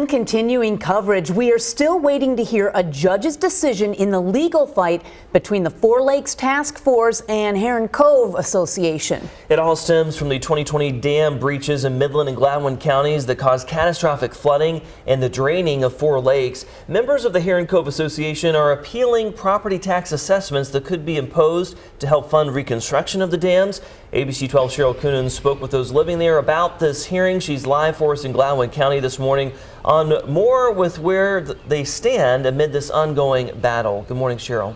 Continuing coverage, we are still waiting to hear a judge's decision in the legal fight between the Four Lakes Task Force and Heron Cove Association. It all stems from the 2020 dam breaches in Midland and Gladwin counties that caused catastrophic flooding and the draining of Four Lakes. Members of the Heron Cove Association are appealing property tax assessments that could be imposed to help fund reconstruction of the dams. ABC 12's Cheryl Coonan spoke with those living there about this hearing. She's live for us in Gladwin County this morning on more with where they stand amid this ongoing battle. Good morning, Cheryl.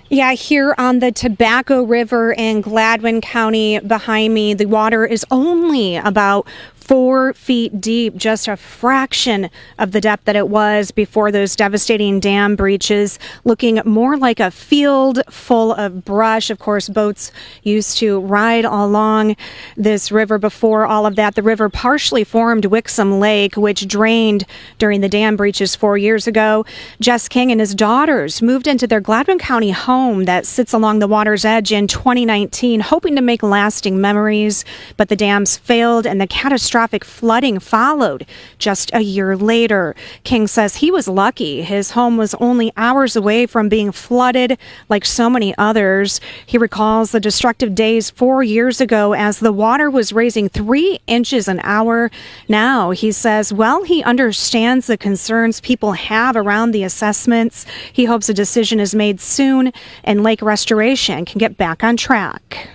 Yeah, here on the Tobacco River in Gladwin County behind me, the water is only about 4 feet deep, just a fraction of the depth that it was before those devastating dam breaches, looking more like a field full of brush. Of course, boats used to ride along this river before all of that. The river partially formed Wixom Lake, which drained during the dam breaches 4 years ago. Jess King and his daughters moved into their Gladwin County home that sits along the water's edge in 2019, hoping to make lasting memories, but the dams failed and the catastrophic flooding followed just a year later. King says he was lucky. His home was only hours away from being flooded like so many others. He recalls the destructive days 4 years ago as the water was raising 3 inches an hour. Now, he says, well, he understands the concerns people have around the assessments. He hopes a decision is made soon and lake restoration can get back on track.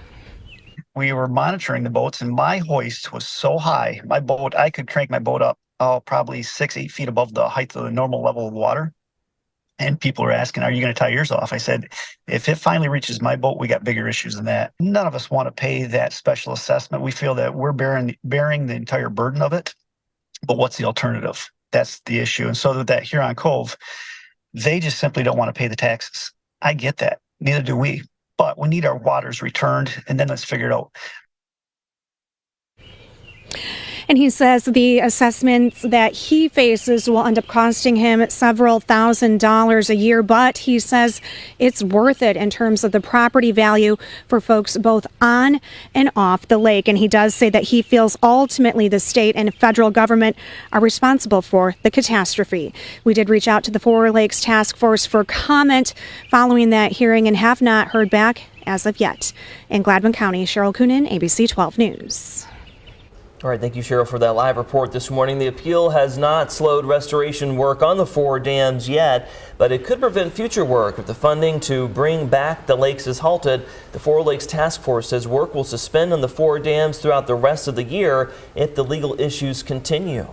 We were monitoring the boats and my hoist was so high. I could crank my boat up probably 6-8 feet above the height of the normal level of water. And people were asking, are you going to tie yours off? I said, if it finally reaches my boat, we got bigger issues than that. None of us want to pay that special assessment. We feel that we're bearing the entire burden of it. But what's the alternative? That's the issue. And so that Heron Cove, they just simply don't want to pay the taxes. I get that. Neither do we. But we need our waters returned, and then let's figure it out. And he says the assessments that he faces will end up costing him several $1,000s a year, but he says it's worth it in terms of the property value for folks both on and off the lake. And he does say that he feels ultimately the state and federal government are responsible for the catastrophe. We did reach out to the Four Lakes Task Force for comment following that hearing and have not heard back as of yet. In Gladwin County, Cheryl Coonan, ABC 12 News. All right, thank you, Cheryl, for that live report this morning. The appeal has not slowed restoration work on the 4 dams yet, but it could prevent future work if the funding to bring back the lakes is halted. The Four Lakes Task Force says work will suspend on the 4 dams throughout the rest of the year if the legal issues continue.